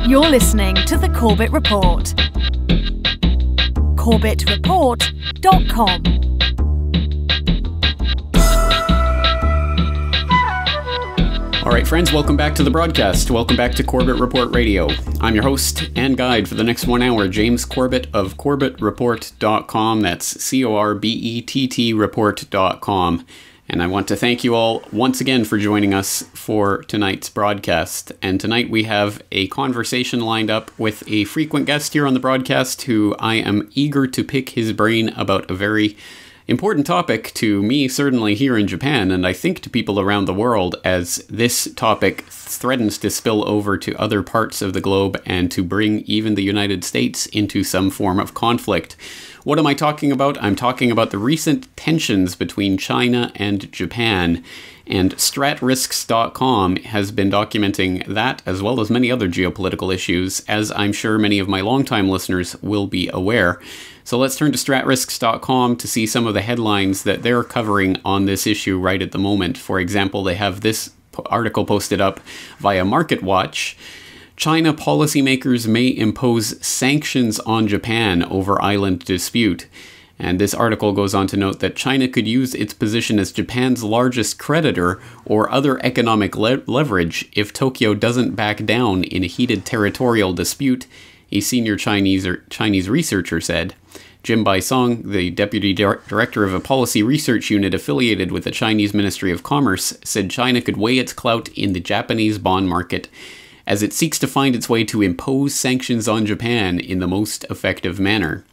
You're listening to the Corbett Report. CorbettReport.com. All right, friends, welcome back to the broadcast. Welcome back to Corbett Report Radio. I'm your host and guide for the next 1 hour, James Corbett of CorbettReport.com. That's C-O-R-B-E-T-T report.com. And I want to thank you all once again for joining us for tonight's broadcast. And tonight we have a conversation lined up with a frequent guest here on the broadcast who I am eager to pick his brain about a very important topic to me, certainly here in Japan, and I think to people around the world, as this topic threatens to spill over to other parts of the globe and to bring even the United States into some form of conflict. What am I talking about? I'm talking about the recent tensions between China and Japan, and StratRisks.com has been documenting that as well as many other geopolitical issues, as I'm sure many of my longtime listeners will be aware. So let's turn to StratRisks.com to see some of the headlines that they're covering on this issue right at the moment. For example, they have this article posted up via MarketWatch. China policymakers may impose sanctions on Japan over island dispute. And this article goes on to note that China could use its position as Japan's largest creditor or other economic leverage if Tokyo doesn't back down in a heated territorial dispute, a senior Chinese researcher said. Jim Bai-song, the deputy director of a policy research unit affiliated with the Chinese Ministry of Commerce, said China could weigh its clout in the Japanese bond market as it seeks to find its way to impose sanctions on Japan in the most effective manner.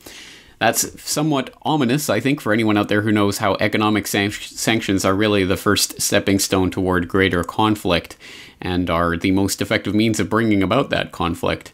That's somewhat ominous, I think, for anyone out there who knows how economic sanctions are really the first stepping stone toward greater conflict and are the most effective means of bringing about that conflict.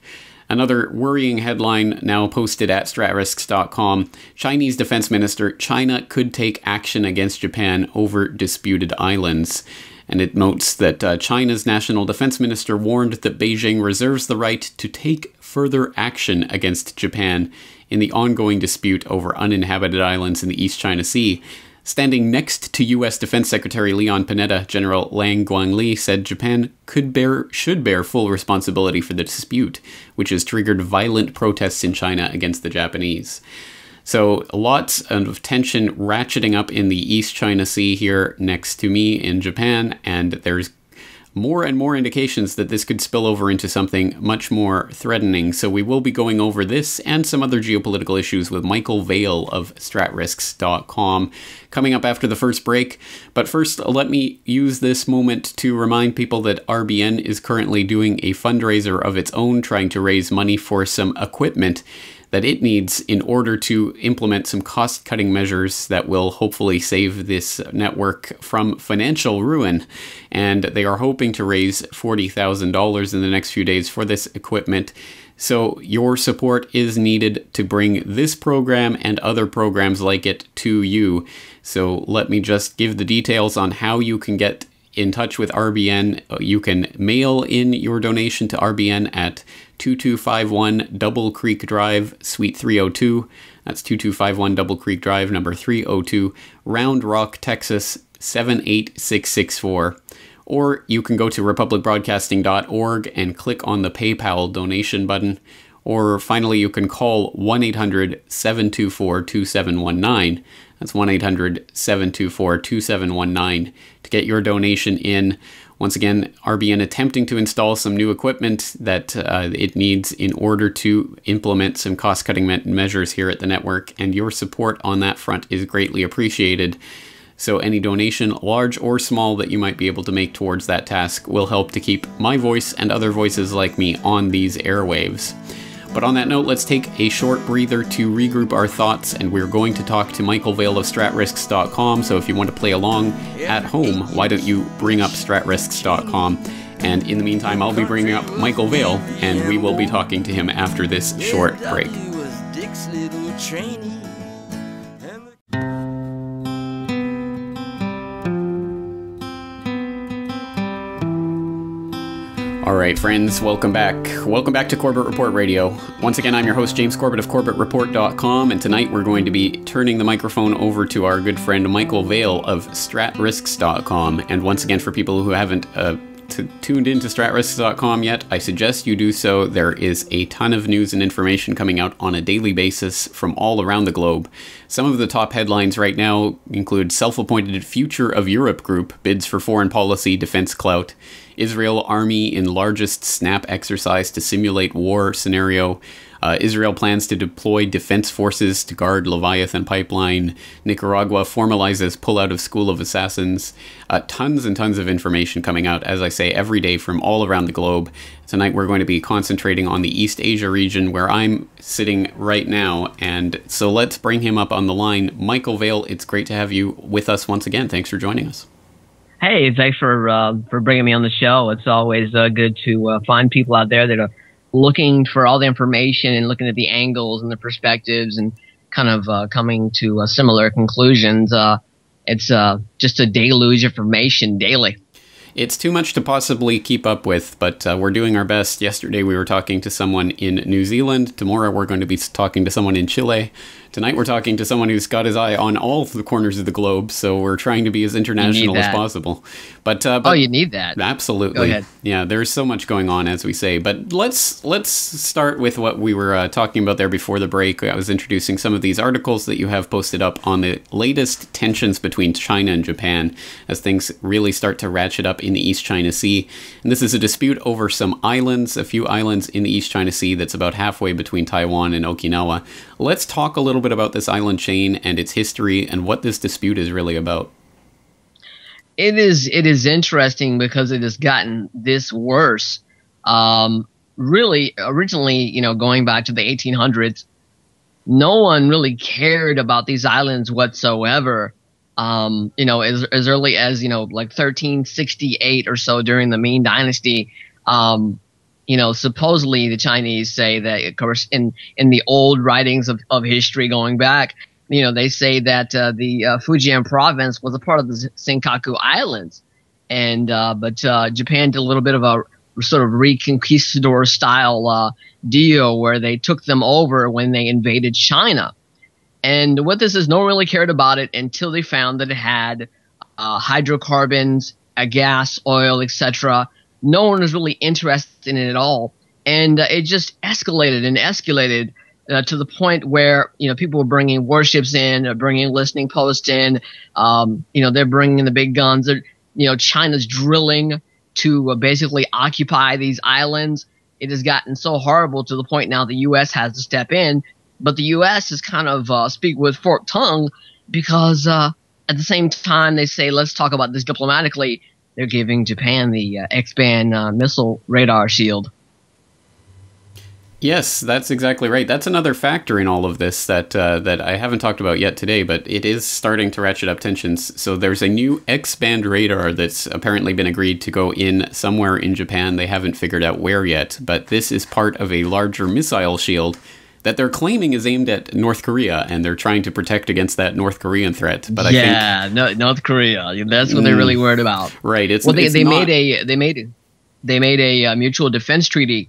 Another worrying headline now posted at StratRisks.com, Chinese Defense Minister, China could take action against Japan over disputed islands. And it notes that China's National Defense Minister warned that Beijing reserves the right to take further action against Japan in the ongoing dispute over uninhabited islands in the East China Sea. Standing next to U.S. Defense Secretary Leon Panetta, General Lang Guangli said Japan should bear full responsibility for the dispute, which has triggered violent protests in China against the Japanese. So lots of tension ratcheting up in the East China Sea here next to me in Japan, and there's more and more indications that this could spill over into something much more threatening. So we will be going over this and some other geopolitical issues with Michael Vail of StratRisks.com coming up after the first break. But first, let me use this moment to remind people that RBN is currently doing a fundraiser of its own, trying to raise money for some equipment that it needs in order to implement some cost-cutting measures that will hopefully save this network from financial ruin. And they are hoping to raise $40,000 in the next few days for this equipment. So your support is needed to bring this program and other programs like it to you. So let me just give the details on how you can get in touch with RBN. You can mail in your donation to RBN at 2251 Double Creek Drive, Suite 302. That's 2251 Double Creek Drive, number 302, Round Rock, Texas, 78664. Or you can go to republicbroadcasting.org and click on the PayPal donation button. Or finally, you can call 1-800-724-2719. That's 1-800-724-2719 to get your donation in. Once again, RBN attempting to install some new equipment that it needs in order to implement some cost-cutting measures here at the network, and your support on that front is greatly appreciated. So any donation, large or small, that you might be able to make towards that task will help to keep my voice and other voices like me on these airwaves. But on that note, let's take a short breather to regroup our thoughts, and we're going to talk to Michael Vail of StratRisks.com. So if you want to play along at home, why don't you bring up StratRisks.com? And in the meantime, I'll be bringing up Michael Vail, and we will be talking to him after this short break. All right, friends, welcome back. Welcome back to Corbett Report Radio. Once again, I'm your host, James Corbett of CorbettReport.com, and tonight we're going to be turning the microphone over to our good friend Michael Vail of StratRisks.com. And once again, for people who haven't tuned into StratRisks.com yet, I suggest you do so. There is a ton of news and information coming out on a daily basis from all around the globe. Some of the top headlines right now include self-appointed Future of Europe group bids for foreign policy defense clout, Israel army in largest snap exercise to simulate war scenario, Israel plans to deploy defense forces to guard Leviathan pipeline. Nicaragua formalizes pullout of School of Assassins. Tons and tons of information coming out, as I say, every day from all around the globe. Tonight we're going to be concentrating on the East Asia region where I'm sitting right now. And so let's bring him up on the line. Michael Vail, it's great to have you with us once again. Thanks for joining us. Hey, thanks for bringing me on the show. It's always good to find people out there that are looking for all the information and looking at the angles and the perspectives and kind of coming to similar conclusions. It's just a deluge of information daily. It's too much to possibly keep up with, but we're doing our best. Yesterday we were talking to someone in New Zealand. Tomorrow we're going to be talking to someone in Chile. Tonight we're talking to someone who's got his eye on all of the corners of the globe, so we're trying to be as international as possible. But oh, you need that. Absolutely. Go ahead. Yeah, there's so much going on, as we say. But let's start with what we were talking about there before the break. I was introducing some of these articles that you have posted up on the latest tensions between China and Japan as things really start to ratchet up in the East China Sea. And this is a dispute over some islands, a few islands in the East China Sea that's about halfway between Taiwan and Okinawa. Let's talk a little bit about this island chain and its history and what this dispute is really about. It is interesting because it has gotten this worse. Really, originally, going back to the 1800s, no one really cared about these islands whatsoever. As early as, like 1368 or so during the Ming Dynasty, supposedly the Chinese say that, of course, in the old writings of history going back, they say that the Fujian province was a part of the Senkaku Islands, but Japan did a little bit of a sort of reconquistador style deal where they took them over when they invaded China. And what this is, no one really cared about it until they found that it had hydrocarbons, gas, oil, etc. No one was really interested in it at all, and it just escalated and escalated. To the point where, people were bringing warships in, bringing listening posts in, they're bringing the big guns. China's drilling to basically occupy these islands. It has gotten so horrible to the point now the U.S. has to step in, but the U.S. is kind of speak with forked tongue because at the same time they say, let's talk about this diplomatically, they're giving Japan the X-band missile radar shield. Yes, that's exactly right. That's another factor in all of this that I haven't talked about yet today, but it is starting to ratchet up tensions. So there's a new X-band radar that's apparently been agreed to go in somewhere in Japan. They haven't figured out where yet, but this is part of a larger missile shield that they're claiming is aimed at North Korea, and they're trying to protect against that North Korean threat. But I think North Korea. That's what they're really worried about. Right. They made a mutual defense treaty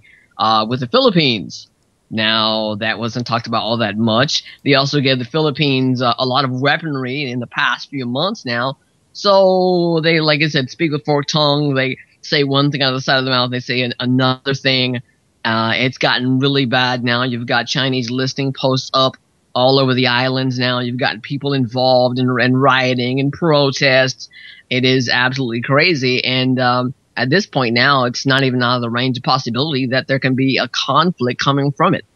with the Philippines. Now, that wasn't talked about all that much. They also gave the Philippines a lot of weaponry in the past few months now. So they, like I said, speak with forked tongue. They say one thing out of the side of the mouth. They say another thing. It's gotten really bad now. You've got Chinese listening posts up all over the islands now. You've got people involved in rioting and protests. It is absolutely crazy. And at this point now, it's not even out of the range of possibility that there can be a conflict coming from it.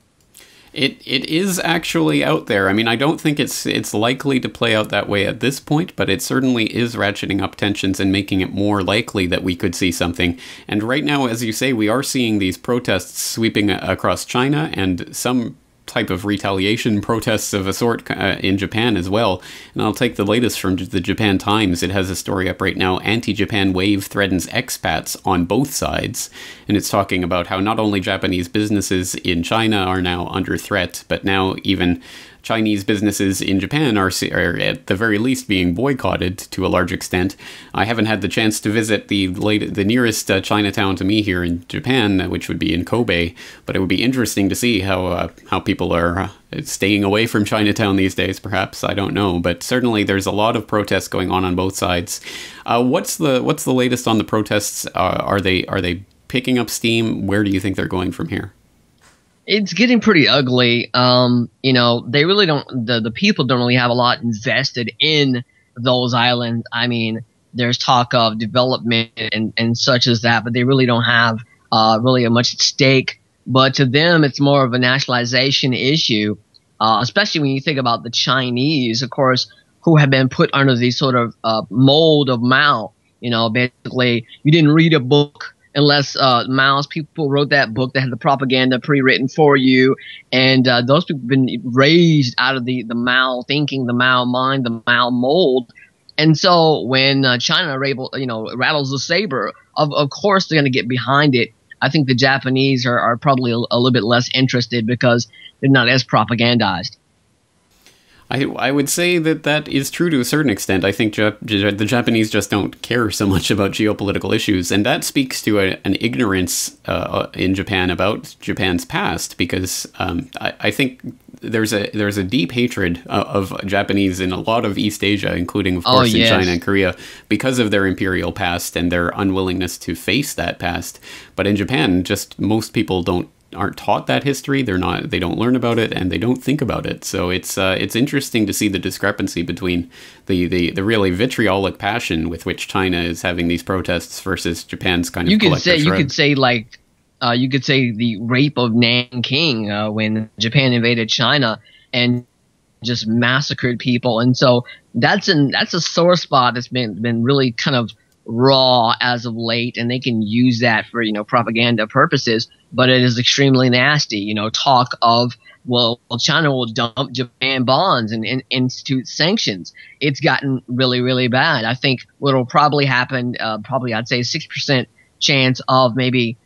It is actually out there. I mean, I don't think it's likely to play out that way at this point, but it certainly is ratcheting up tensions and making it more likely that we could see something. And right now, as you say, we are seeing these protests sweeping across China and some type of retaliation protests of a sort in Japan as well. And I'll take the latest from the Japan Times. It has a story up right now. Anti-Japan wave threatens expats on both sides. And it's talking about how not only Japanese businesses in China are now under threat, but now even Chinese businesses in Japan are at the very least being boycotted to a large extent. I haven't had the chance to visit the nearest Chinatown to me here in Japan, which would be in Kobe, but it would be interesting to see how people are staying away from Chinatown these days, perhaps. I don't know, but certainly there's a lot of protests going on both sides. What's the latest on the protests? Are they picking up steam? Where do you think they're going from here? It's getting pretty ugly. They really don't. The people don't really have a lot invested in those islands. I mean, there's talk of development and such as that, but they really don't have really a much at stake. But to them, it's more of a nationalization issue, especially when you think about the Chinese, of course, who have been put under the sort of mold of Mao. Basically, you didn't read a book unless Mao's people wrote that book that had the propaganda pre-written for you. And those people have been raised out of the Mao thinking, the Mao mind, the Mao mold. And so when China rattles the saber, of course they're going to get behind it. I think the Japanese are probably a little bit less interested because they're not as propagandized. I would say that is true to a certain extent. I think the Japanese just don't care so much about geopolitical issues, and that speaks to an ignorance in Japan about Japan's past, because I think there's a deep hatred of Japanese in a lot of East Asia, including, of course, in China and Korea, because of their imperial past and their unwillingness to face that past. But in Japan, just most people aren't taught that history. They don't learn about it, and they don't think about it. So it's interesting to see the discrepancy between the really vitriolic passion with which China is having these protests versus Japan's kind of you could say the rape of Nanking when Japan invaded China and just massacred people. And so that's a sore spot that's been really kind of raw as of late, and they can use that for propaganda purposes, but it is extremely nasty. Talk of, well, China will dump Japan bonds and institute sanctions. It's gotten really, really bad. I think what will probably happen, I'd say 6% chance of maybe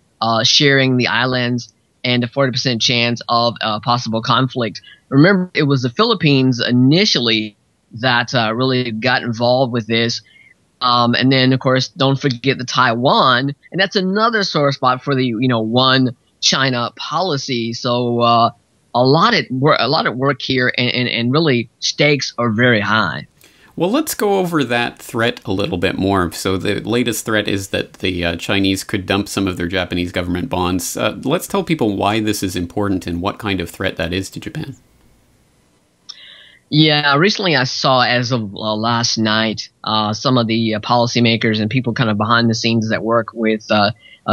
sharing the islands and a 40% chance of possible conflict. Remember, it was the Philippines initially that really got involved with this. And then, of course, don't forget the Taiwan, and that's another sore spot for the one China policy. So a lot of work here, and really stakes are very high. Well, let's go over that threat a little bit more. So the latest threat is that the Chinese could dump some of their Japanese government bonds. Let's tell people why this is important and what kind of threat that is to Japan. Yeah, recently I saw, as of last night, some of the policymakers and people kind of behind the scenes that work with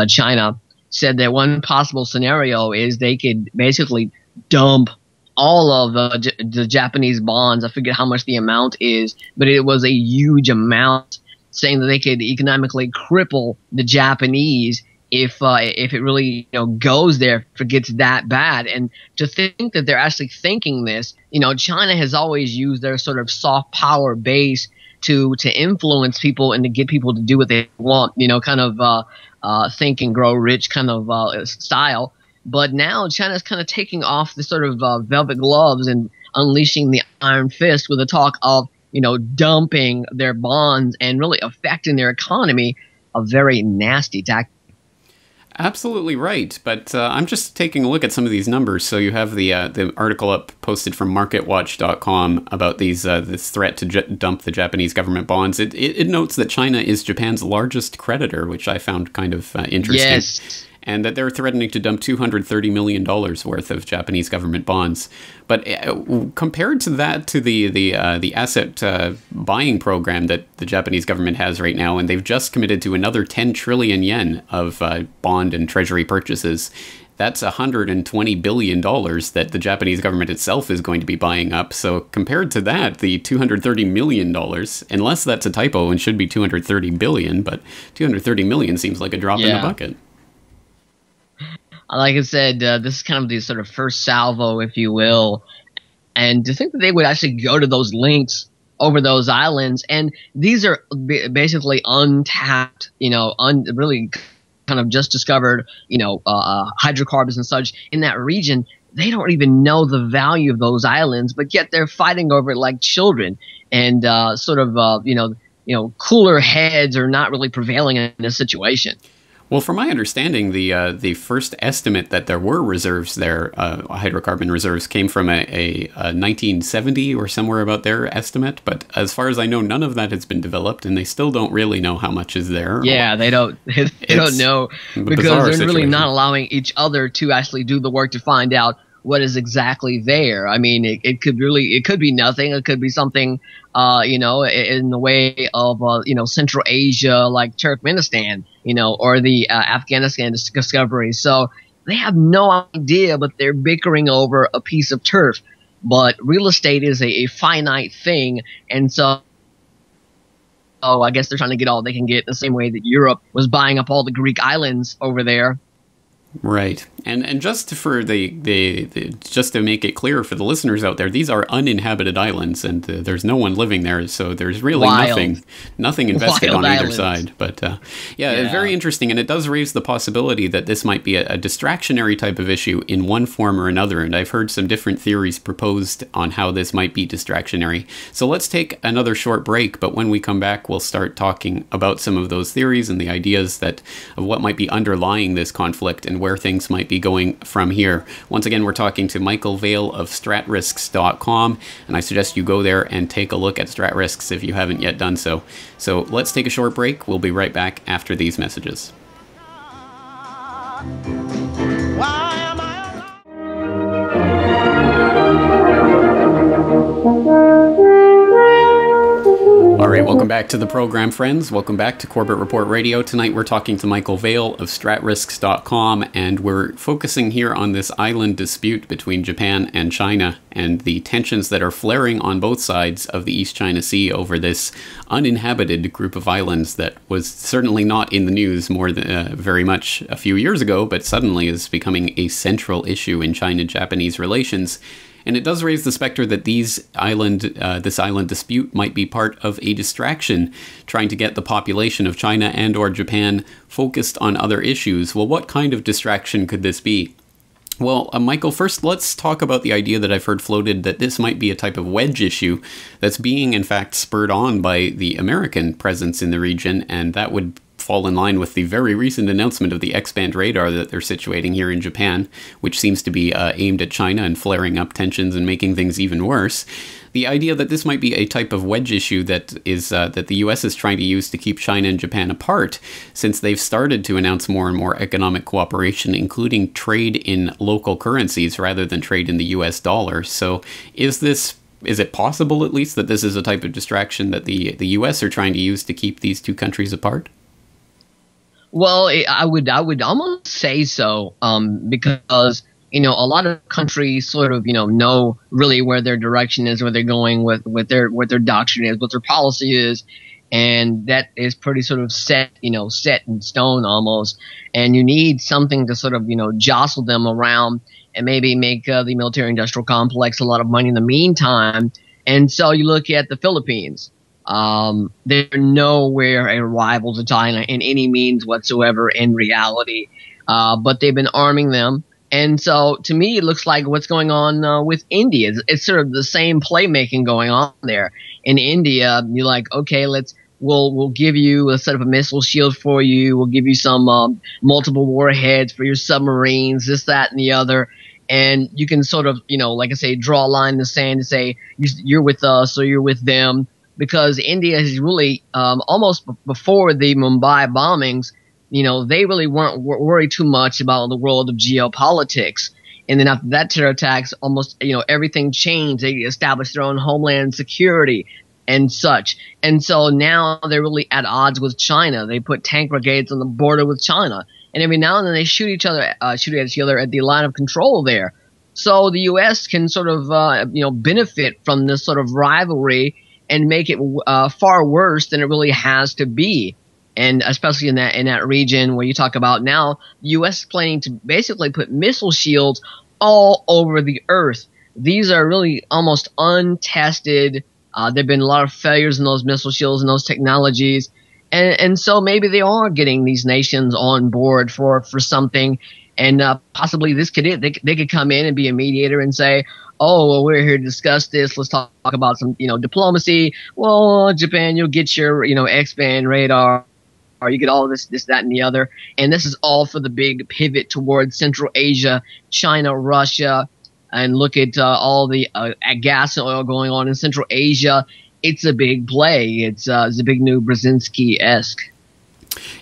China said that one possible scenario is they could basically dump all of the Japanese bonds. I forget how much the amount is, but it was a huge amount, saying that they could economically cripple the Japanese if it really goes there, if it gets that bad. And to think that they're actually thinking this, China has always used their sort of soft power base to influence people and to get people to do what they want, kind of think and grow rich kind of style. But now China's kind of taking off the sort of velvet gloves and unleashing the iron fist with the talk of dumping their bonds and really affecting their economy. A very nasty tactic. Absolutely right, but I'm just taking a look at some of these numbers. So you have the article up posted from MarketWatch.com about this threat to dump the Japanese government bonds. It notes that China is Japan's largest creditor, which I found kind of interesting. Yes. And that they're threatening to dump $230 million worth of Japanese government bonds. But compared to that, to the asset buying program that the Japanese government has right now, and they've just committed to another 10 trillion yen of bond and treasury purchases, that's $120 billion that the Japanese government itself is going to be buying up. So compared to that, the $230 million, unless that's a typo and should be $230 billion, but $230 million seems like a drop in the bucket. Like I said, this is kind of the sort of first salvo, if you will. And to think that they would actually go to those links over those islands, and these are basically untapped, really kind of just discovered, hydrocarbons and such in that region. They don't even know the value of those islands, but yet they're fighting over it like children. And cooler heads are not really prevailing in this situation. Well, from my understanding, the first estimate that there were reserves there, hydrocarbon reserves, came from a 1970 or somewhere about there estimate. But as far as I know, none of that has been developed, and they still don't really know how much is there. Yeah, they don't. They don't know because they're really not allowing each other to actually do the work to find out what is exactly there. I mean, it could be nothing. It could be something, in the way of, Central Asia, like Turkmenistan, or the Afghanistan discovery. So they have no idea, but they're bickering over a piece of turf. But real estate is a finite thing. And so, I guess they're trying to get all they can get the same way that Europe was buying up all the Greek islands over there. Right. And just for just to make it clear for the listeners out there, these are uninhabited islands, and there's no one living there, so there's really nothing invested on either side. But yeah, very interesting, and it does raise the possibility that this might be a distractionary type of issue in one form or another, and I've heard some different theories proposed on how this might be distractionary. So let's take another short break, but when we come back, we'll start talking about some of those theories and the ideas of what might be underlying this conflict and where things might be going from here. Once again, we're talking to Michael Vail of StratRisks.com, and I suggest you go there and take a look at StratRisks if you haven't yet done so. So let's take a short break. We'll be right back after these messages. All right, welcome back to the program, friends. Welcome back to Corbett Report Radio. Tonight we're talking to Michael Vail of StratRisks.com, and we're focusing here on this island dispute between Japan and China and the tensions that are flaring on both sides of the East China Sea over this uninhabited group of islands that was certainly not in the news very much a few years ago, but suddenly is becoming a central issue in China-Japanese relations. And it does raise the specter that this island dispute might be part of a distraction, trying to get the population of China and or Japan focused on other issues. Well, what kind of distraction could this be? Well, Michael, first let's talk about the idea that I've heard floated that this might be a type of wedge issue that's being, in fact, spurred on by the American presence in the region, and that would fall in line with the very recent announcement of the X-band radar that they're situating here in Japan, which seems to be aimed at China and flaring up tensions and making things even worse. The idea that this might be a type of wedge issue that the U.S. is trying to use to keep China and Japan apart, since they've started to announce more and more economic cooperation, including trade in local currencies rather than trade in the U.S. dollar. So is it possible, at least, that this is a type of distraction that the U.S. are trying to use to keep these two countries apart? Well, I would almost say so, because a lot of countries sort of know really where their direction is, where they're going with what their doctrine is, what their policy is, and that is pretty sort of set in stone almost. And you need something to sort of jostle them around and maybe make the military-industrial complex a lot of money in the meantime. And so you look at the Philippines. They're nowhere a rival to China in any means whatsoever in reality, but they've been arming them. And so to me, it looks like what's going on with India. It's sort of the same playmaking going on there. In India, you're like, okay, we'll give you a set of a missile shield for you. We'll give you some multiple warheads for your submarines, this, that, and the other. And you can sort of, like I say, draw a line in the sand and say, you're with us or you're with them. Because India is really almost before the Mumbai bombings, they really weren't worried too much about the world of geopolitics. And then after that terror attacks, almost everything changed. They established their own homeland security and such. And so now they're really at odds with China. They put tank brigades on the border with China, and every now and then they shoot at each other at the line of control there. So the U.S. can sort of benefit from this sort of rivalry and make it far worse than it really has to be. And especially in that region where you talk about now, the U.S. is planning to basically put missile shields all over the earth. These are really almost untested. There have been a lot of failures in those missile shields and those technologies. And so maybe they are getting these nations on board for something. And possibly they could come in and be a mediator and say, oh, well, we're here to discuss this. Let's talk about some, diplomacy. Well, Japan, you'll get your, X-band radar. You get all of this, that, and the other. And this is all for the big pivot towards Central Asia, China, Russia, and look at all the gas and oil going on in Central Asia. It's a big play. It's a big new Brzezinski-esque.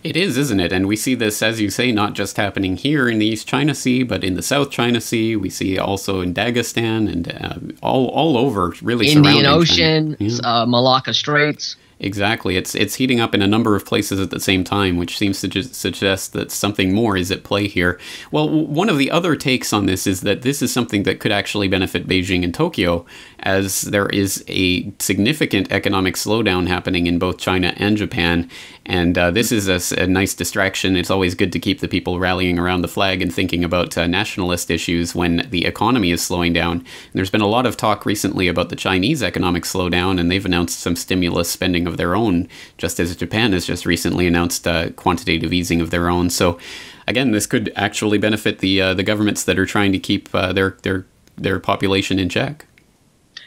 It is, isn't it? And we see this, as you say, not just happening here in the East China Sea, but in the South China Sea. We see also in Dagestan and all over, really. Indian Ocean, Malacca Straits. Exactly. It's heating up in a number of places at the same time, which seems to just suggest that something more is at play here. Well, one of the other takes on this is that this is something that could actually benefit Beijing and Tokyo, as there is a significant economic slowdown happening in both China and Japan. And this is a nice distraction. It's always good to keep the people rallying around the flag and thinking about nationalist issues when the economy is slowing down. And there's been a lot of talk recently about the Chinese economic slowdown, and they've announced some stimulus spending of their own, just as Japan has just recently announced quantitative easing of their own. So again, this could actually benefit the governments that are trying to keep their population in check.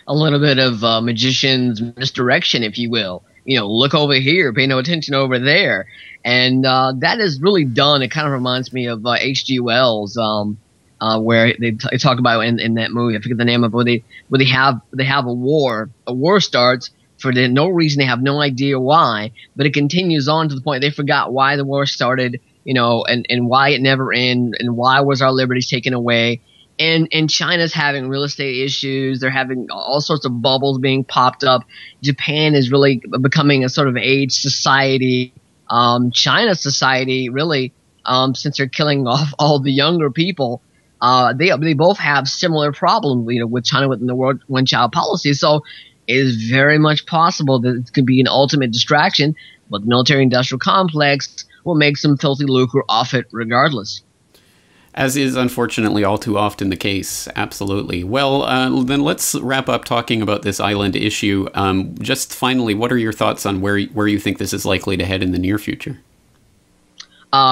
A little bit of magician's misdirection, if you will. Look over here, pay no attention over there. And that is really done. It kind of reminds me of H.G. Wells, where they talk about in that movie, I forget the name of it, where they have a war. A war starts for no reason. They have no idea why, but it continues on to the point they forgot why the war started, and why it never ended, and why was our liberties taken away. And China's having real estate issues. They're having all sorts of bubbles being popped up. Japan is really becoming a sort of age society. China's society, really, since they're killing off all the younger people, they both have similar problems, with China within the world one-child policy. So it is very much possible that it could be an ultimate distraction, but the military-industrial complex will make some filthy lucre off it regardless. As is unfortunately all too often the case. Absolutely. Well, then let's wrap up talking about this island issue. Just finally, what are your thoughts on where you think this is likely to head in the near future?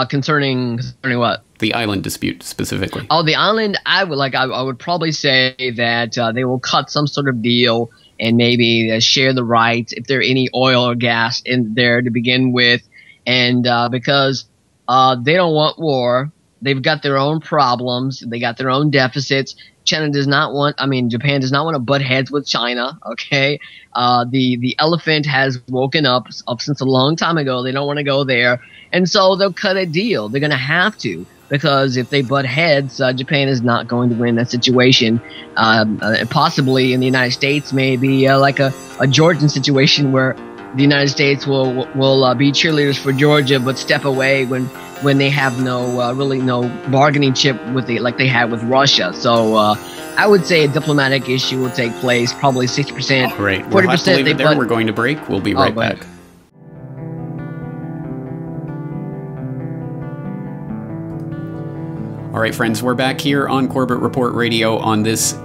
Concerning what? The island dispute specifically. Oh, the island. I would probably say that they will cut some sort of deal and maybe share the rights if there are any oil or gas in there to begin with, and because they don't want war. They've got their own problems. They got their own deficits. Japan does not want to butt heads with China. Okay. The elephant has woken up since a long time ago. They don't want to go there. And so they'll cut a deal. They're going to have to, because if they butt heads, Japan is not going to win that situation. Possibly in the United States, maybe like a Georgian situation where the United States will be cheerleaders for Georgia, but step away when they have no bargaining chip like they had with Russia. So I would say a diplomatic issue will take place, probably 60%. All right, we'll have to leave it there. We're going to break. We'll be right back. All right, friends, we're back here on Corbett Report Radio on this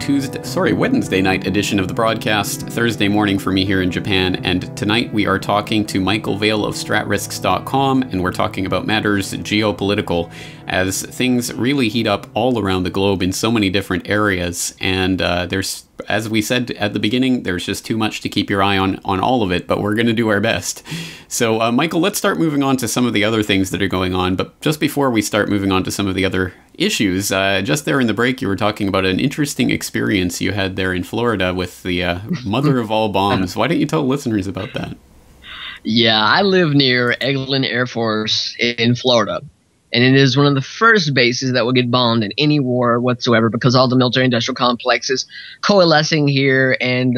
Wednesday night edition of the broadcast, Thursday morning for me here in Japan, and tonight we are talking to Michael Vail of StratRisks.com, and we're talking about matters geopolitical as things really heat up all around the globe in so many different areas, and there's, as we said at the beginning, there's just too much to keep your eye on all of it, but we're going to do our best. So, Michael, let's start moving on to some of the other things that are going on, but just before we start moving on to some of the other issues, just there in the break, you were talking about an interesting experience you had there in Florida with the mother of all bombs. Why don't you tell listeners about that? Yeah, I live near Eglin Air Force in Florida. And it is one of the first bases that will get bombed in any war whatsoever, because all the military-industrial complexes coalescing here and,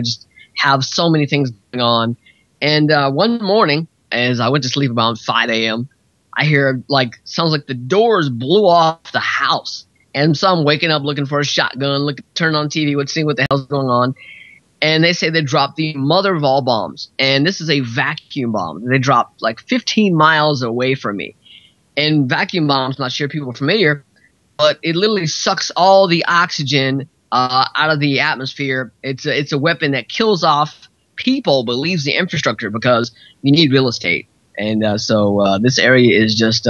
just have so many things going on. And one morning, as I went to sleep about 5 a.m., I hear, sounds like the doors blew off the house. And so I'm waking up looking for a shotgun, turn on TV, seeing what the hell's going on. And they say they dropped the mother of all bombs. And this is a vacuum bomb. They dropped 15 miles away from me. And vacuum bombs, not sure if people are familiar, but it literally sucks all the oxygen out of the atmosphere. It's a weapon that kills off people but leaves the infrastructure, because you need real estate. And so this area is just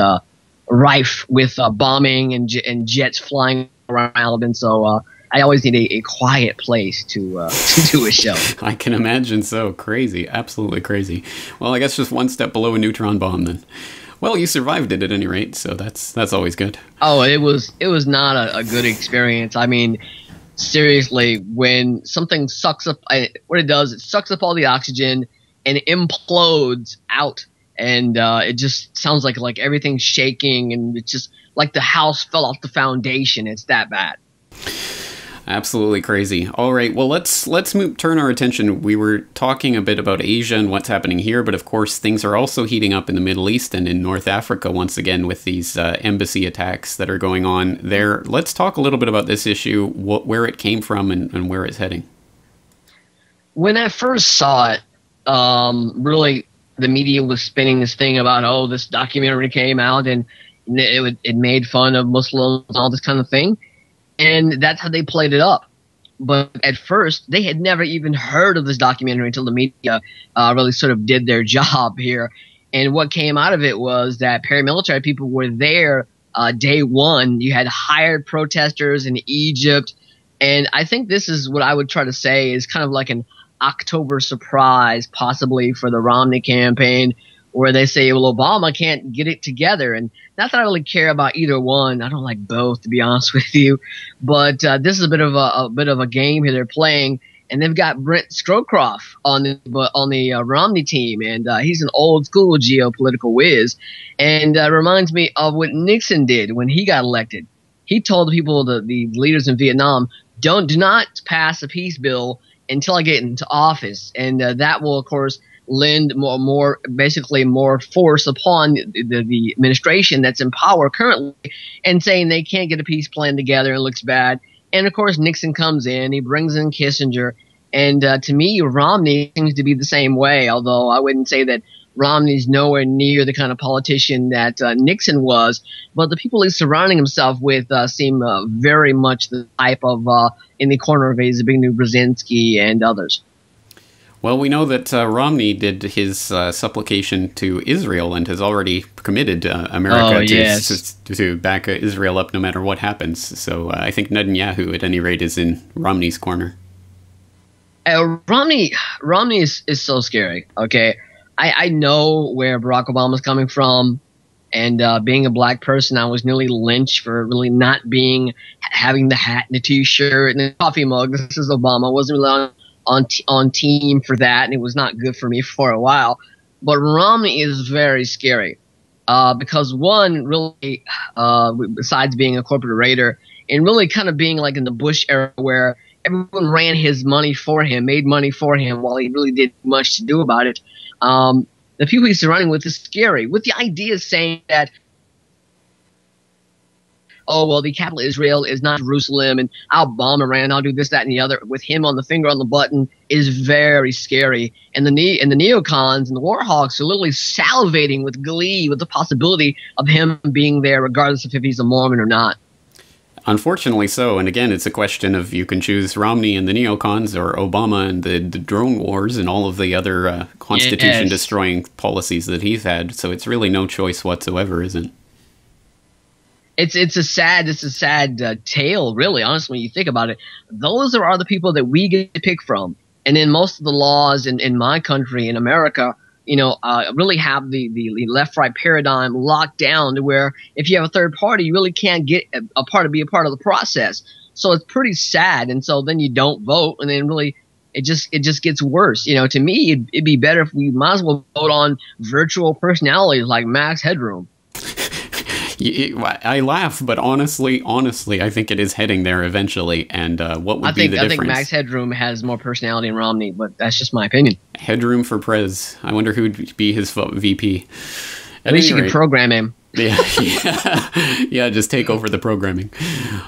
rife with bombing and jets flying around. And so I always need a quiet place to do a show. I can imagine so. Crazy. Absolutely crazy. Well, I guess just one step below a neutron bomb then. Well, you survived it at any rate, so that's always good. Oh, it was not a good experience. I mean, seriously, when something sucks up, what it does, it sucks up all the oxygen and implodes out. And it just sounds like everything's shaking, and it's just like the house fell off the foundation. It's that bad. Absolutely crazy. All right, well, let's turn our attention. We were talking a bit about Asia and what's happening here, but of course things are also heating up in the Middle East and in North Africa once again with these embassy attacks that are going on there. Let's talk a little bit about this issue, where it came from and where it's heading. When I first saw it, really the media was spinning this thing about, oh, this documentary came out and it made fun of Muslims and all this kind of thing. And that's how they played it up. But at first, they had never even heard of this documentary until the media really sort of did their job here. And what came out of it was that paramilitary people were there day one. You had hired protesters in Egypt. And I think this is what I would try to say is kind of like an October surprise, possibly for the Romney campaign, where they say, well, Obama can't get it together. And not that I really care about either one. I don't like both, to be honest with you. But this is a bit of a game here they're playing. And they've got Brent Scowcroft on the Romney team. And he's an old school geopolitical whiz. And reminds me of what Nixon did when he got elected. He told the people, the leaders in Vietnam, do not pass a peace bill until I get into office. And that will, of course, lend more force upon the administration that's in power currently, and saying they can't get a peace plan together. It looks bad. And of course, Nixon comes in, he brings in Kissinger. And to me, Romney seems to be the same way, although I wouldn't say that Romney's nowhere near the kind of politician that Nixon was. But the people he's surrounding himself with seem very much the type of in the corner of Zbigniew Brzezinski and others. Well, we know that Romney did his supplication to Israel and has already committed America to back Israel up no matter what happens. So I think Netanyahu, at any rate, is in Romney's corner. Romney is so scary, okay? I know where Barack Obama's coming from. And being a black person, I was nearly lynched for really not having the hat and the T-shirt and the coffee mug. This is Obama. I wasn't really on team for that, and it was not good for me for a while. But Romney is very scary because one, really, besides being a corporate raider and really kind of being like in the Bush era where everyone ran his money for him, made money for him while he really did much to do about it. The people he's surrounding with is scary, with the idea saying that, oh, well, the capital of Israel is not Jerusalem, and I'll bomb Iran, I'll do this, that, and the other, with him on the finger on the button, is very scary. And the neocons and the war hawks are literally salivating with glee with the possibility of him being there, regardless of if he's a Mormon or not. Unfortunately so, and again, it's a question of you can choose Romney and the neocons or Obama and the drone wars and all of the other constitution-destroying policies that he's had, so it's really no choice whatsoever, isn't it? It's a sad tale, really, honestly, when you think about it. Those are the people that we get to pick from. And then most of the laws in my country, in America, really have the left-right paradigm locked down to where if you have a third party, you really can't get be a part of the process. So it's pretty sad. And so then you don't vote, and then really it just gets worse. To me, it'd be better if we might as well vote on virtual personalities like Max Headroom. I laugh, but honestly, I think it is heading there eventually. And what would be the difference? I think Max Headroom has more personality than Romney, but that's just my opinion. Headroom for Prez. I wonder who would be his VP. At least you can program him. Yeah, just take over the programming.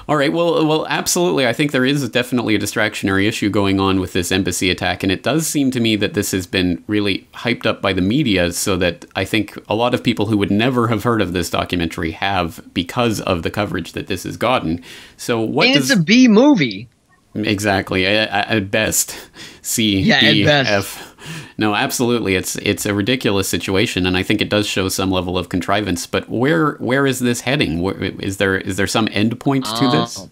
All right, well, absolutely. I think there is definitely a distractionary issue going on with this embassy attack, and it does seem to me that this has been really hyped up by the media, so that I think a lot of people who would never have heard of this documentary have, because of the coverage that this has gotten. So it's a B movie. Exactly, at best. C, D, F. No, absolutely. It's a ridiculous situation, and I think it does show some level of contrivance. But where is this heading? Is there some end point to this?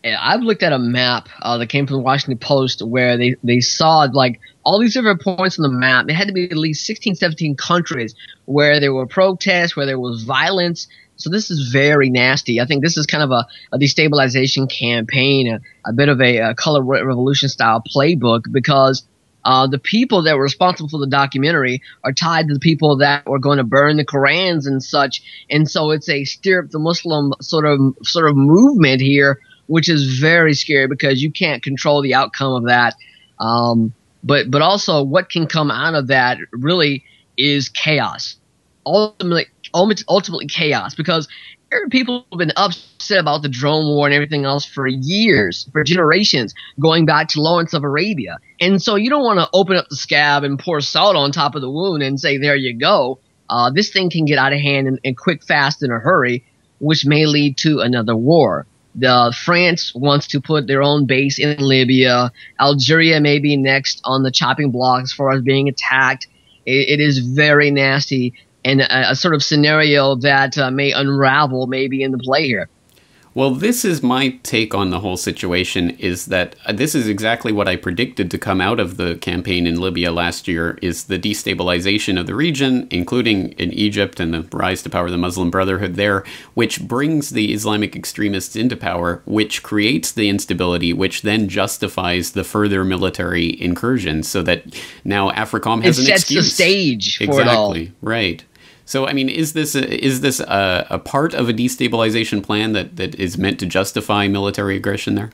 I've looked at a map that came from the Washington Post where they saw like all these different points on the map. It had to be at least 16, 17 countries where there were protests, where there was violence. So this is very nasty. I think this is kind of a destabilization campaign, a bit of a color revolution style playbook, because the people that were responsible for the documentary are tied to the people that were going to burn the Korans and such. And so it's a stir up the Muslim sort of movement here, which is very scary because you can't control the outcome of that. But also what can come out of that really is chaos. Ultimately chaos, because Arab people have been upset about the drone war and everything else for years, for generations, going back to Lawrence of Arabia. And so you don't want to open up the scab and pour salt on top of the wound and say, there you go. This thing can get out of hand and quick, fast, in a hurry, which may lead to another war. France wants to put their own base in Libya. Algeria may be next on the chopping block as far as being attacked. It is very nasty, and a sort of scenario that may unravel maybe in the play here. Well, this is my take on the whole situation, is that this is exactly what I predicted to come out of the campaign in Libya last year, is the destabilization of the region, including in Egypt and the rise to power of the Muslim Brotherhood there, which brings the Islamic extremists into power, which creates the instability, which then justifies the further military incursions, so that now AFRICOM has an excuse. It sets the stage for it all. Exactly, right. So, I mean, is this a part of a destabilization plan that is meant to justify military aggression there?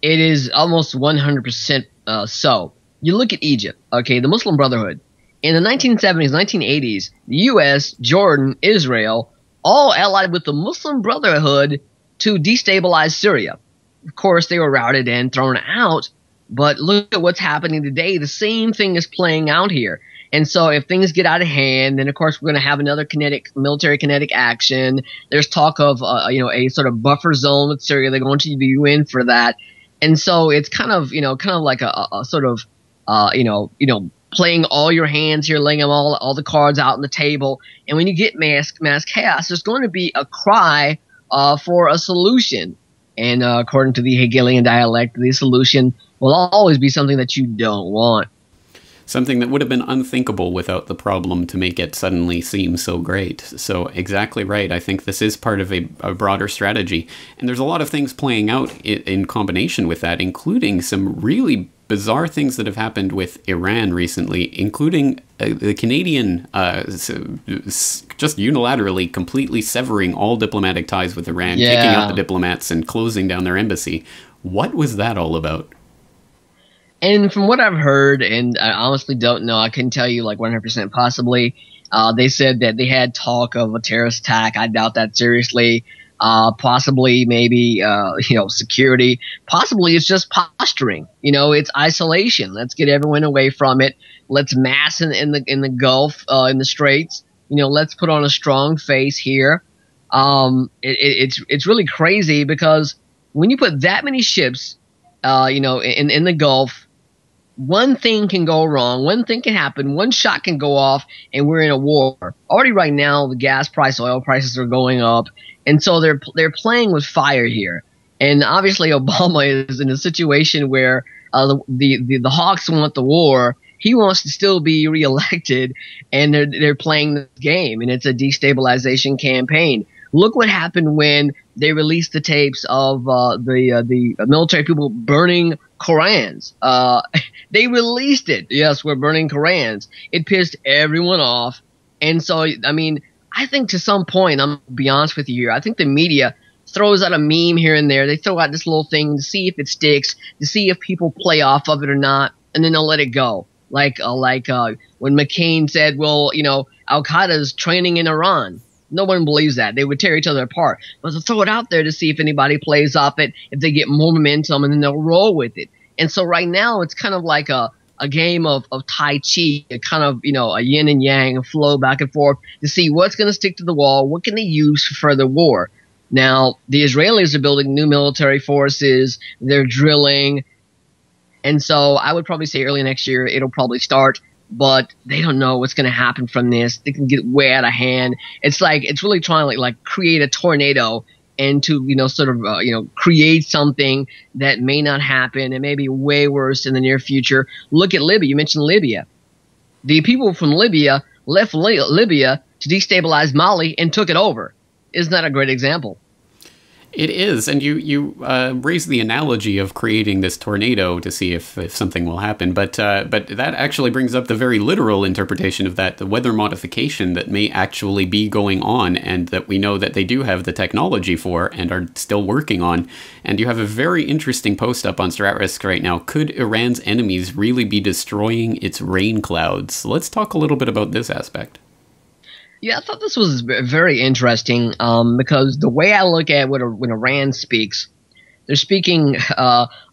It is almost 100% so. You look at Egypt, okay, the Muslim Brotherhood. In the 1970s, 1980s, the U.S., Jordan, Israel, all allied with the Muslim Brotherhood to destabilize Syria. Of course, they were routed and thrown out, but look at what's happening today. The same thing is playing out here. And so if things get out of hand, then of course we're going to have another military kinetic action. There's talk of a sort of buffer zone with Syria. They're going to the UN for that. And so it's kind of like a sort of playing all your hands here, laying them all the cards out on the table. And when you get mass chaos, there's going to be a cry for a solution. And according to the Hegelian dialect, the solution will always be something that you don't want. Something that would have been unthinkable without the problem to make it suddenly seem so great. So exactly right. I think this is part of a broader strategy. And there's a lot of things playing out in combination with that, including some really bizarre things that have happened with Iran recently, including the Canadian just unilaterally completely severing all diplomatic ties with Iran, kicking out the diplomats and closing down their embassy. What was that all about? And from what I've heard, and I honestly don't know, I couldn't tell you like 100% possibly, they said that they had talk of a terrorist attack. I doubt that seriously. Possibly maybe, security. Possibly it's just posturing. It's isolation. Let's get everyone away from it. Let's mass in the Gulf, in the Straits. Let's put on a strong face here. It's really crazy because when you put that many ships, in the Gulf, one thing can go wrong, one thing can happen, one shot can go off, and we're in a war. Already right now, the gas price, oil prices are going up, and so they're playing with fire here. And obviously, Obama is in a situation where the hawks want the war. He wants to still be reelected, and they're playing the game, and it's a destabilization campaign. Look what happened when they released the tapes of the military people burning Korans. They released it. Yes, we're burning Korans. It pissed everyone off. And so, I mean, I think to some point, I'm going to be honest with you here, I think the media throws out a meme here and there. They throw out this little thing to see if it sticks, to see if people play off of it or not, and then they'll let it go. Like when McCain said, well, Al-Qaeda is training in Iran. No one believes that. They would tear each other apart. But they'll throw it out there to see if anybody plays off it, if they get more momentum, and then they'll roll with it. And so right now it's kind of like a game of Tai Chi, a kind of, a yin and yang, a flow back and forth to see what's going to stick to the wall, what can they use for further war. Now, the Israelis are building new military forces, they're drilling, and so I would probably say early next year it'll probably start, but they don't know what's going to happen from this. They can get way out of hand. It's really trying to like create a tornado and to, sort of, create something that may not happen and may be way worse in the near future. Look at Libya. You mentioned Libya. The people from Libya left Libya to destabilize Mali and took it over. Isn't that a great example? It is, and you raised the analogy of creating this tornado to see if something will happen, but that actually brings up the very literal interpretation of that, the weather modification that may actually be going on, and that we know that they do have the technology for and are still working on. And you have a very interesting post up on StratRisks right now. Could Iran's enemies really be destroying its rain clouds? Let's talk a little bit about this aspect. Yeah, I thought this was very interesting because the way I look at when Iran speaks, they're speaking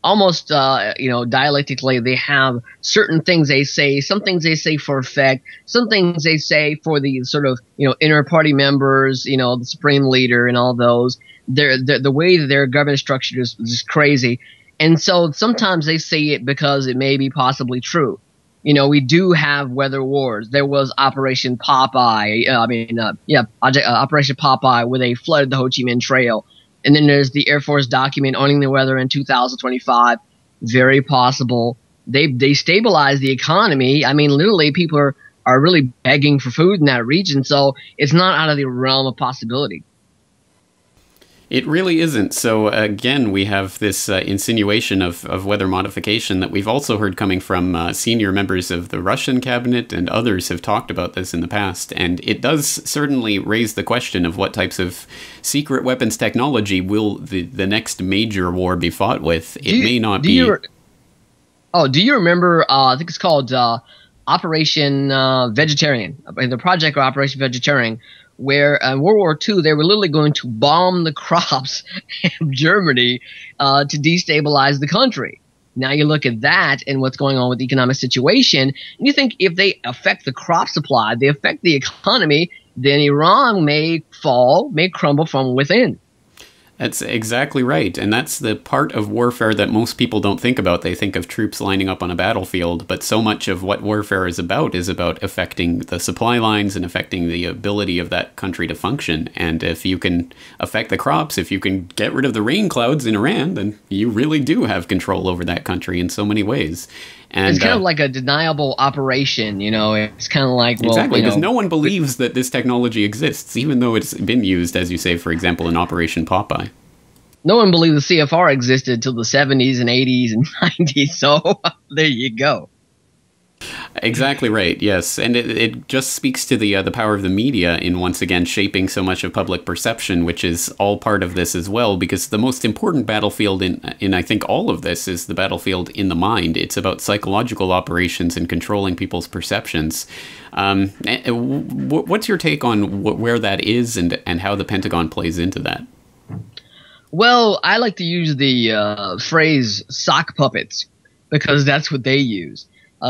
almost, dialectically. They have certain things they say, some things they say for effect, some things they say for the sort of, inner party members, the supreme leader and all those. The way that their government structure is just crazy. And so sometimes they say it because it may be possibly true. We do have weather wars. There was Operation Popeye. Operation Popeye, where they flooded the Ho Chi Minh Trail. And then there's the Air Force document owning the weather in 2025. Very possible. They stabilized the economy. I mean, literally, people are really begging for food in that region. So it's not out of the realm of possibility. It really isn't. So again, we have this insinuation of weather modification that we've also heard coming from senior members of the Russian cabinet, and others have talked about this in the past. And it does certainly raise the question of what types of secret weapons technology will the next major war be fought with. It may not be. Do you remember, I think it's called Operation Vegetarian, the project or Operation Vegetarian, where in World War II, they were literally going to bomb the crops of Germany to destabilize the country. Now you look at that and what's going on with the economic situation, and you think if they affect the crop supply, they affect the economy, then Iran may crumble from within. That's exactly right. And that's the part of warfare that most people don't think about. They think of troops lining up on a battlefield, but so much of what warfare is about affecting the supply lines and affecting the ability of that country to function. And if you can affect the crops, if you can get rid of the rain clouds in Iran, then you really do have control over that country in so many ways. And it's kind of like a deniable operation, It's kind of like, well, exactly, because no one believes that this technology exists, even though it's been used, as you say, for example, in Operation Popeye. No one believed the CFR existed till the 70s and 80s and 90s, so there you go. Exactly right, yes. And it just speaks to the power of the media in, once again, shaping so much of public perception, which is all part of this as well, because the most important battlefield in I think all of this is the battlefield in the mind. It's about psychological operations and controlling people's perceptions. What's your take on where that is and how the Pentagon plays into that? Well, I like to use the phrase sock puppets because that's what they use.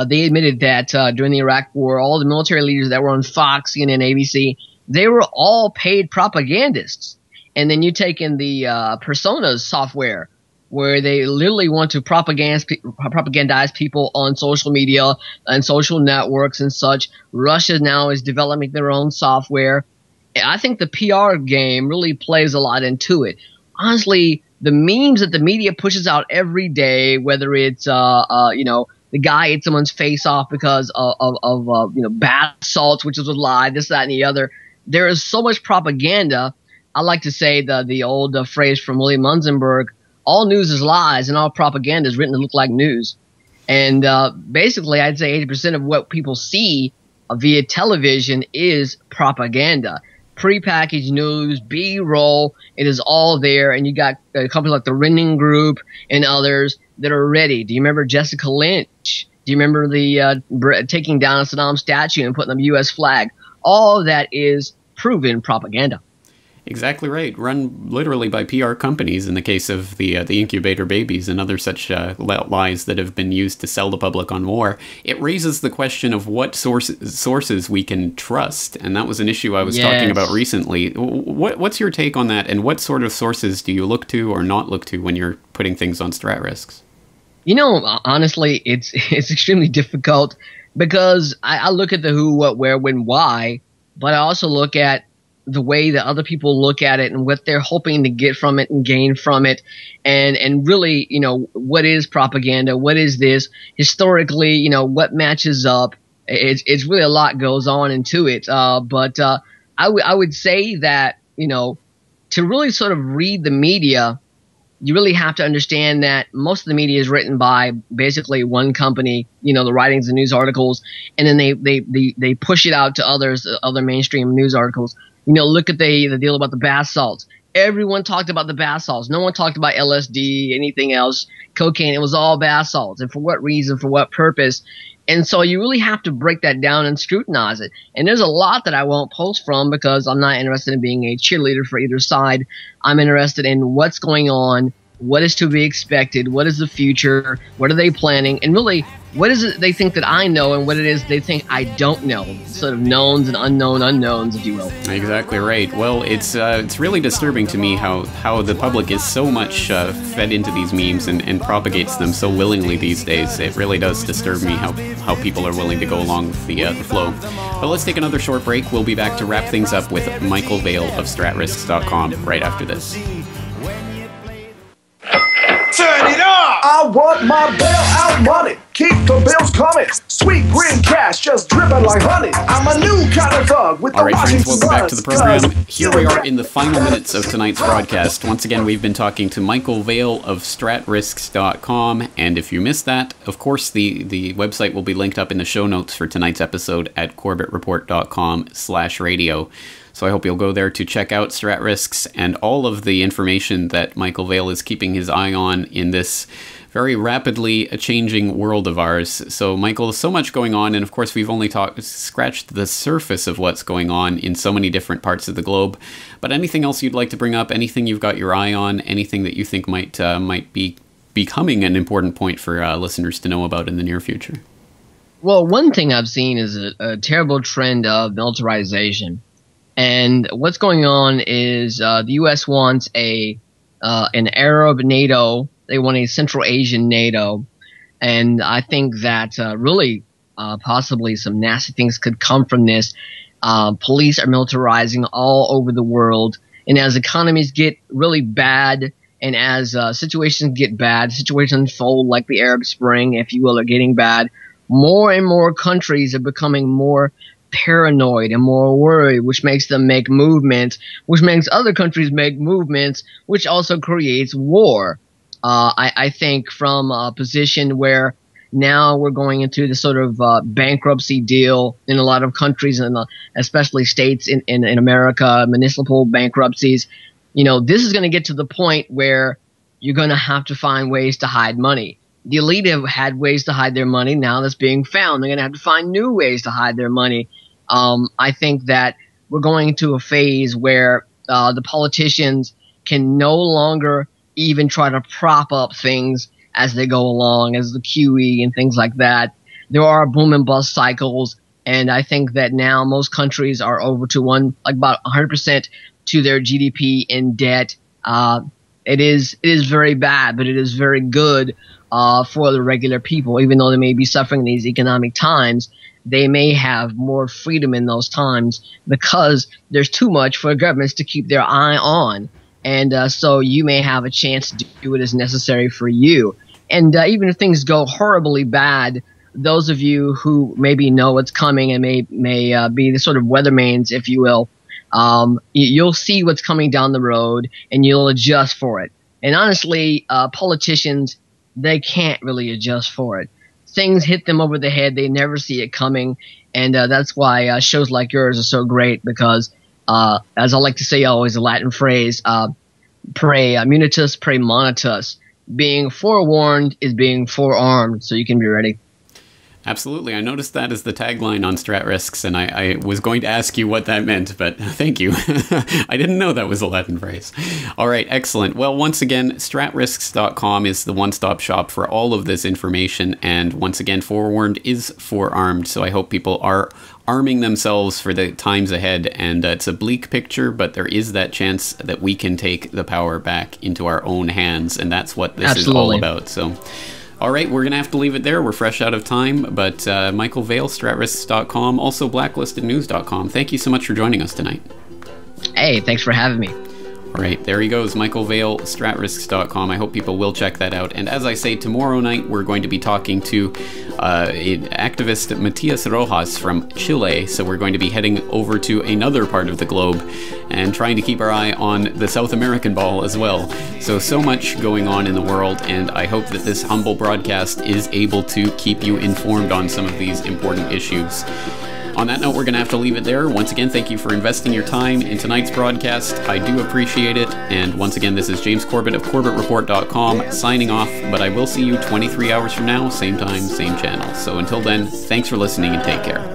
They admitted that during the Iraq War, all the military leaders that were on Fox, CNN, ABC, they were all paid propagandists. And then you take in the Personas software, where they literally want to propagandize people on social media and social networks and such. Russia now is developing their own software. I think the PR game really plays a lot into it. Honestly, the memes that the media pushes out every day, whether it's the guy ate someone's face off because of bath salts, which is a lie, this, that, and the other. There is so much propaganda. I like to say the old phrase from William Munzenberg, all news is lies and all propaganda is written to look like news. And basically, I'd say 80% of what people see via television is propaganda. Prepackaged news, B-roll, it is all there. And you got companies like the Renning Group and others that are ready. Do you remember Jessica Lynch? Do you remember the taking down a Saddam statue and putting up a U.S. flag? All of that is proven propaganda. Exactly right. Run literally by PR companies in the case of the incubator babies and other such lies that have been used to sell the public on war. It raises the question of what sources we can trust, and that was an issue I was talking about recently. What's your take on that, and what sort of sources do you look to or not look to when you're putting things on StratRisks? Honestly, it's extremely difficult because I look at the who, what, where, when, why, but I also look at the way that other people look at it and what they're hoping to get from it and gain from it, and really, what is propaganda? What is this historically? What matches up? It's really a lot goes on into it. But I would say that to really sort of read the media, you really have to understand that most of the media is written by basically one company, the writings and news articles, and then they push it out to other mainstream news articles. Look at the deal about the bath salts. Everyone talked about the bath salts. No one talked about LSD, anything else, cocaine. It was all bath salts. And for what reason, for what purpose? And so you really have to break that down and scrutinize it. And there's a lot that I won't post from because I'm not interested in being a cheerleader for either side. I'm interested in what's going on, what is to be expected, what is the future, what are they planning, and really, what is it they think that I know and what it is they think I don't know. Sort of knowns and unknown unknowns, if you will. Exactly right. Well, it's really disturbing to me how the public is so much fed into these memes and propagates them so willingly these days. It really does disturb me how people are willing to go along with the flow. But let's take another short break. We'll be back to wrap things up with Michael Vail of StratRisks.com right after this. Turn it up! I want my bailout money. Keep the bills coming. Sweet green cash just dripping like honey. I'm a new kind of thug with All the right, friends, Washington welcome back to the program. Buzz. Here we are in the final minutes of tonight's broadcast. Once again, we've been talking to Michael Vail of StratRisks.com, and if you missed that, of course, the website will be linked up in the show notes for tonight's episode at corbettreport.com/radio. So I hope you'll go there to check out StratRisks and all of the information that Michael Vail is keeping his eye on in this very rapidly changing world of ours. So Michael, so much going on, and of course we've only scratched the surface of what's going on in so many different parts of the globe. But anything else you'd like to bring up, anything you've got your eye on, anything that you think might be becoming an important point for listeners to know about in the near future? Well, one thing I've seen is a terrible trend of militarization. And what's going on is the U.S. wants an Arab NATO. They want a Central Asian NATO. And I think that really possibly some nasty things could come from this. Police are militarizing all over the world. And as economies get really bad and as situations get bad, situations unfold like the Arab Spring, if you will, are getting bad, more and more countries are becoming more paranoid and more worried, which makes them make movements, which makes other countries make movements, which also creates war. I think from a position where now we're going into the sort of bankruptcy deal in a lot of countries, and especially states in America, municipal bankruptcies. This is going to get to the point where you're going to have to find ways to hide money. The elite have had ways to hide their money. Now that's being found. They're going to have to find new ways to hide their money. I think that we're going into a phase where the politicians can no longer even try to prop up things as they go along, as the QE and things like that. There are boom and bust cycles, and I think that now most countries are over to about 100% to their GDP in debt. It is very bad, but it is very good for the regular people. Even though they may be suffering these economic times, they may have more freedom in those times because there's too much for governments to keep their eye on. And so you may have a chance to do what is necessary for you. And even if things go horribly bad, those of you who maybe know what's coming and may be the sort of weathermans, if you will, you'll see what's coming down the road and you'll adjust for it. And honestly, politicians, they can't really adjust for it. Things hit them over the head. They never see it coming. And that's why shows like yours are so great because, as I like to say always, a Latin phrase, pre munitus, pre monitus. Being forewarned is being forearmed, so you can be ready. Absolutely. I noticed that as the tagline on StratRisks, and I was going to ask you what that meant, but thank you. I didn't know that was a Latin phrase. All right, excellent. Well, once again, StratRisks.com is the one-stop shop for all of this information, and once again, forewarned is forearmed, so I hope people are arming themselves for the times ahead, and it's a bleak picture, but there is that chance that we can take the power back into our own hands, and that's what this is all about. So, all right, we're going to have to leave it there. We're fresh out of time, but Michael Vail, StratRisks.com, also blacklistednews.com. Thank you so much for joining us tonight. Hey, thanks for having me. All right, there he goes, Michael Vail, StratRisks.com. I hope people will check that out. And as I say, tomorrow night we're going to be talking to activist Matias Rojas from Chile. So we're going to be heading over to another part of the globe and trying to keep our eye on the South American ball as well. So much going on in the world, and I hope that this humble broadcast is able to keep you informed on some of these important issues. On that note, we're going to have to leave it there. Once again, thank you for investing your time in tonight's broadcast. I do appreciate it. And once again, this is James Corbett of CorbettReport.com signing off, but I will see you 23 hours from now, same time, same channel. So until then, thanks for listening and take care.